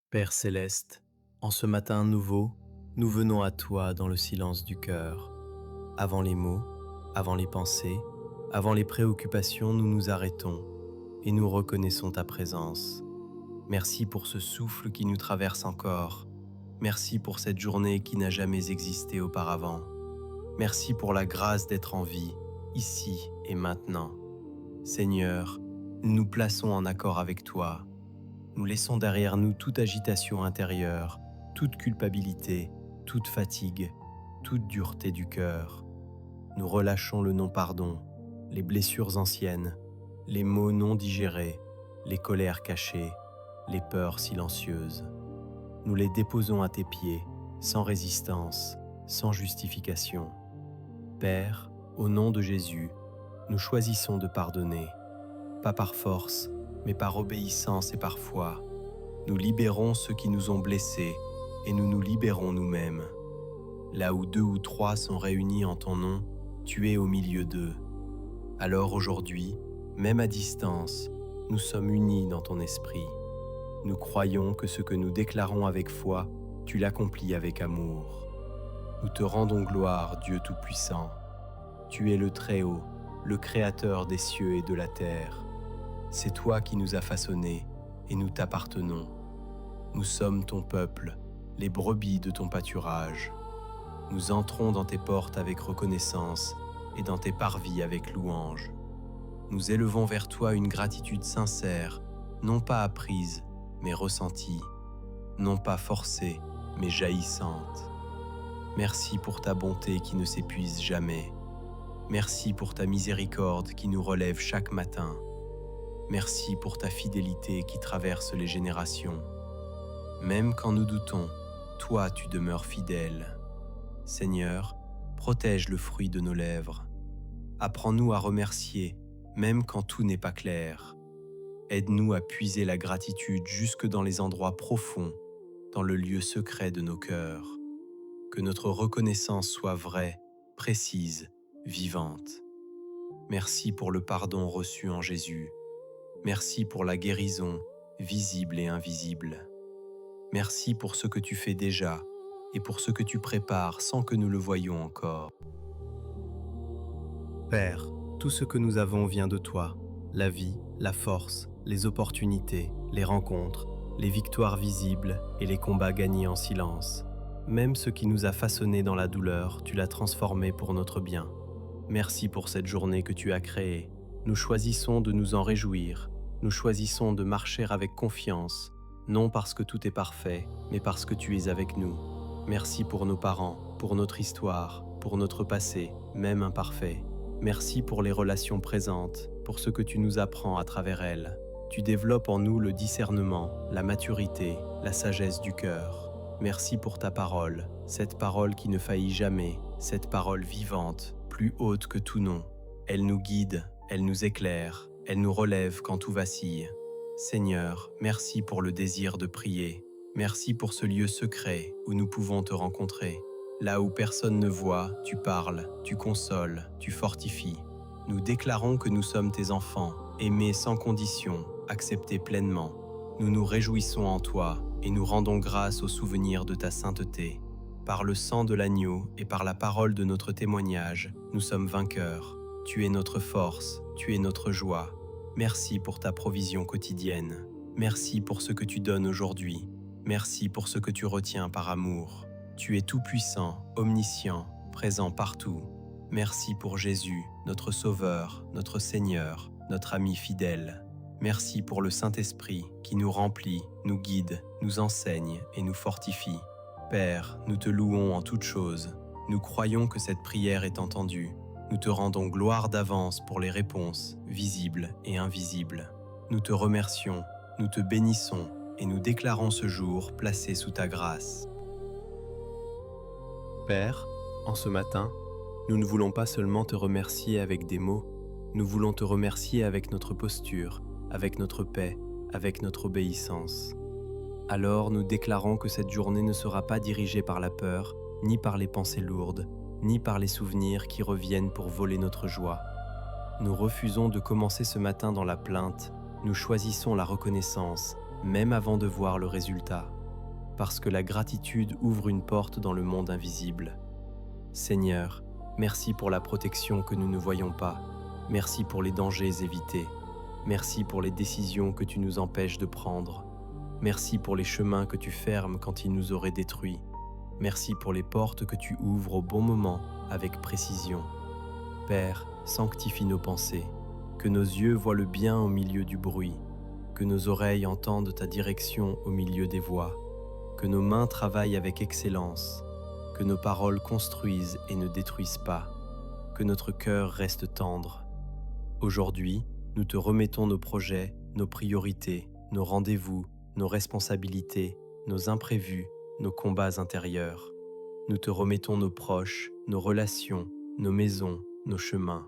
Père céleste, en ce matin nouveau, nous venons à toi dans le silence du cœur. Avant les mots, avant les pensées, avant les préoccupations, nous nous arrêtons et nous reconnaissons ta présence. Merci pour ce souffle qui nous traverse encore. Merci pour cette journée qui n'a jamais existé auparavant. Merci pour la grâce d'être en vie, ici et maintenant. Seigneur, nous nous plaçons en accord avec toi. Nous laissons derrière nous toute agitation intérieure, toute culpabilité, toute fatigue, toute dureté du cœur. Nous relâchons le non-pardon, les blessures anciennes, les maux non digérés, les colères cachées, les peurs silencieuses. Nous les déposons à tes pieds, sans résistance, sans justification. Père, au nom de Jésus, nous choisissons de pardonner, pas par force, mais par obéissance et par foi. Nous libérons ceux qui nous ont blessés et nous nous libérons nous-mêmes. Là où 2 ou 3 sont réunis en ton nom, tu es au milieu d'eux. Alors aujourd'hui, même à distance, nous sommes unis dans ton esprit. Nous croyons que ce que nous déclarons avec foi, tu l'accomplis avec amour. Nous te rendons gloire, Dieu Tout-Puissant. Tu es le Très-Haut, le Créateur des cieux et de la terre. C'est toi qui nous as façonnés et nous t'appartenons. Nous sommes ton peuple, les brebis de ton pâturage. Nous entrons dans tes portes avec reconnaissance et dans tes parvis avec louange. Nous élevons vers toi une gratitude sincère, non pas apprise, mais ressentie, non pas forcée, mais jaillissante. Merci pour ta bonté qui ne s'épuise jamais. Merci pour ta miséricorde qui nous relève chaque matin. Merci pour ta fidélité qui traverse les générations. Même quand nous doutons, toi tu demeures fidèle. Seigneur, protège le fruit de nos lèvres. Apprends-nous à remercier, même quand tout n'est pas clair. Aide-nous à puiser la gratitude jusque dans les endroits profonds, dans le lieu secret de nos cœurs. Que notre reconnaissance soit vraie, précise, vivante. Merci pour le pardon reçu en Jésus. Merci pour la guérison, visible et invisible. Merci pour ce que tu fais déjà et pour ce que tu prépares sans que nous le voyions encore. Père, tout ce que nous avons vient de toi, la vie, la force, les opportunités, les rencontres, les victoires visibles et les combats gagnés en silence. Même ce qui nous a façonnés dans la douleur, tu l'as transformé pour notre bien. Merci pour cette journée que tu as créée. Nous choisissons de nous en réjouir. Nous choisissons de marcher avec confiance, non parce que tout est parfait, mais parce que tu es avec nous. Merci pour nos parents, pour notre histoire, pour notre passé, même imparfait. Merci pour les relations présentes, pour ce que tu nous apprends à travers elles. Tu développes en nous le discernement, la maturité, la sagesse du cœur. Merci pour ta parole, cette parole qui ne faillit jamais, cette parole vivante, plus haute que tout nom. Elle nous guide, elle nous éclaire, elle nous relève quand tout vacille. Seigneur, merci pour le désir de prier. Merci pour ce lieu secret où nous pouvons te rencontrer. Là où personne ne voit, tu parles, tu consoles, tu fortifies. Nous déclarons que nous sommes tes enfants, aimés sans condition, acceptés pleinement. Nous nous réjouissons en toi et nous rendons grâce au souvenir de ta sainteté. Par le sang de l'agneau et par la parole de notre témoignage, nous sommes vainqueurs. Tu es notre force, tu es notre joie. Merci pour ta provision quotidienne. Merci pour ce que tu donnes aujourd'hui. Merci pour ce que tu retiens par amour. Tu es tout-puissant, omniscient, présent partout. Merci pour Jésus, notre Sauveur, notre Seigneur, notre ami fidèle. Merci pour le Saint-Esprit qui nous remplit, nous guide, nous enseigne et nous fortifie. Père, nous te louons en toutes choses. Nous croyons que cette prière est entendue. Nous te rendons gloire d'avance pour les réponses, visibles et invisibles. Nous te remercions, nous te bénissons et nous déclarons ce jour placé sous ta grâce. Père, en ce matin, nous ne voulons pas seulement te remercier avec des mots, nous voulons te remercier avec notre posture, avec notre paix, avec notre obéissance. Alors nous déclarons que cette journée ne sera pas dirigée par la peur, ni par les pensées lourdes, ni par les souvenirs qui reviennent pour voler notre joie. Nous refusons de commencer ce matin dans la plainte, nous choisissons la reconnaissance, même avant de voir le résultat, parce que la gratitude ouvre une porte dans le monde invisible. Seigneur, merci pour la protection que nous ne voyons pas. Merci pour les dangers évités. Merci pour les décisions que tu nous empêches de prendre. Merci pour les chemins que tu fermes quand ils nous auraient détruits. Merci pour les portes que tu ouvres au bon moment avec précision. Père, sanctifie nos pensées, que nos yeux voient le bien au milieu du bruit, que nos oreilles entendent ta direction au milieu des voix, que nos mains travaillent avec excellence, que nos paroles construisent et ne détruisent pas, que notre cœur reste tendre. Aujourd'hui, nous te remettons nos projets, nos priorités, nos rendez-vous, nos responsabilités, nos imprévus, nos combats intérieurs. Nous te remettons nos proches, nos relations, nos maisons, nos chemins.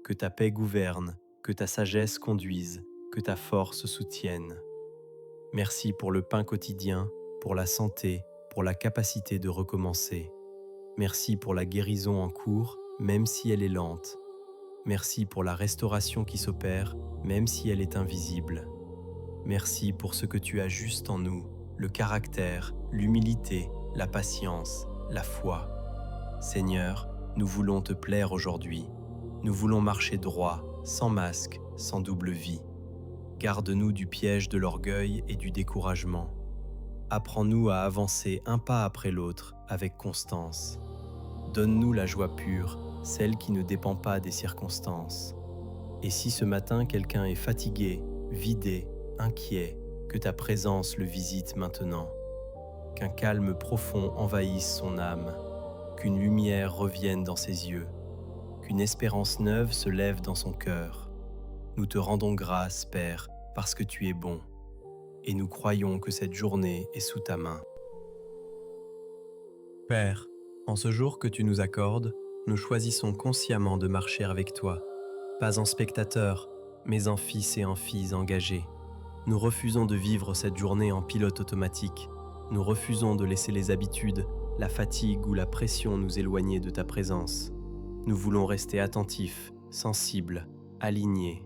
Que ta paix gouverne, que ta sagesse conduise, que ta force soutienne. Merci pour le pain quotidien, pour la santé, pour la capacité de recommencer. Merci pour la guérison en cours, même si elle est lente. Merci pour la restauration qui s'opère, même si elle est invisible. Merci pour ce que tu as juste en nous, le caractère, l'humilité, la patience, la foi. Seigneur, nous voulons te plaire aujourd'hui. Nous voulons marcher droit, sans masque, sans double vie. Garde-nous du piège de l'orgueil et du découragement. Apprends-nous à avancer un pas après l'autre avec constance. Donne-nous la joie pure, celle qui ne dépend pas des circonstances. Et si ce matin quelqu'un est fatigué, vidé, inquiet, que ta présence le visite maintenant. Qu'un calme profond envahisse son âme, qu'une lumière revienne dans ses yeux, qu'une espérance neuve se lève dans son cœur. Nous te rendons grâce, Père, parce que tu es bon, et nous croyons que cette journée est sous ta main. Père, en ce jour que tu nous accordes, nous choisissons consciemment de marcher avec toi, pas en spectateur, mais en fils et en filles engagés. Nous refusons de vivre cette journée en pilote automatique. Nous refusons de laisser les habitudes, la fatigue ou la pression nous éloigner de ta présence. Nous voulons rester attentifs, sensibles, alignés.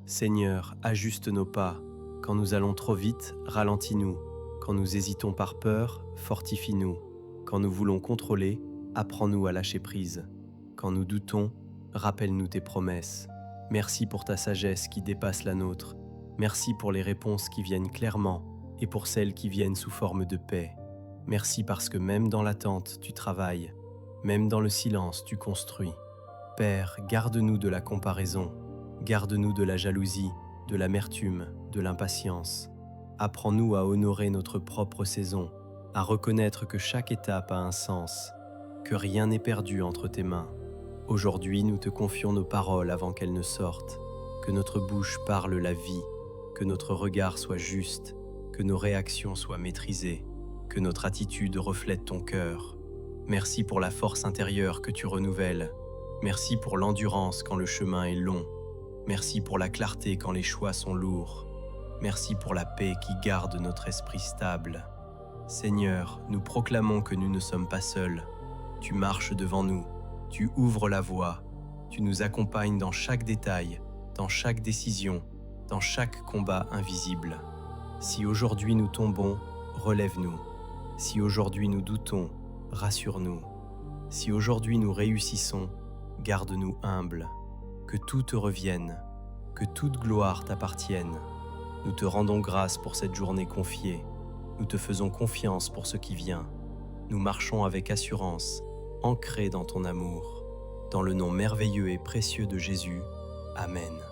Seigneur, ajuste nos pas. Quand nous allons trop vite, ralentis-nous. Quand nous hésitons par peur, fortifie-nous. Quand nous voulons contrôler, apprends-nous à lâcher prise. Quand nous doutons, rappelle-nous tes promesses. Merci pour ta sagesse qui dépasse la nôtre. Merci pour les réponses qui viennent clairement et pour celles qui viennent sous forme de paix. Merci parce que même dans l'attente, tu travailles. Même dans le silence, tu construis. Père, garde-nous de la comparaison. Garde-nous de la jalousie, de l'amertume, de l'impatience. Apprends-nous à honorer notre propre saison, à reconnaître que chaque étape a un sens, que rien n'est perdu entre tes mains. Aujourd'hui, nous te confions nos paroles avant qu'elles ne sortent, que notre bouche parle la vie, que notre regard soit juste, que nos réactions soient maîtrisées, que notre attitude reflète ton cœur. Merci pour la force intérieure que tu renouvelles. Merci pour l'endurance quand le chemin est long. Merci pour la clarté quand les choix sont lourds. Merci pour la paix qui garde notre esprit stable. Seigneur, nous proclamons que nous ne sommes pas seuls. Tu marches devant nous, tu ouvres la voie, tu nous accompagnes dans chaque détail, dans chaque décision, dans chaque combat invisible. Si aujourd'hui nous tombons, relève-nous. Si aujourd'hui nous doutons, rassure-nous. Si aujourd'hui nous réussissons, garde-nous humbles. Que tout te revienne, que toute gloire t'appartienne. Nous te rendons grâce pour cette journée confiée. Nous te faisons confiance pour ce qui vient. Nous marchons avec assurance, ancrés dans ton amour. Dans le nom merveilleux et précieux de Jésus. Amen.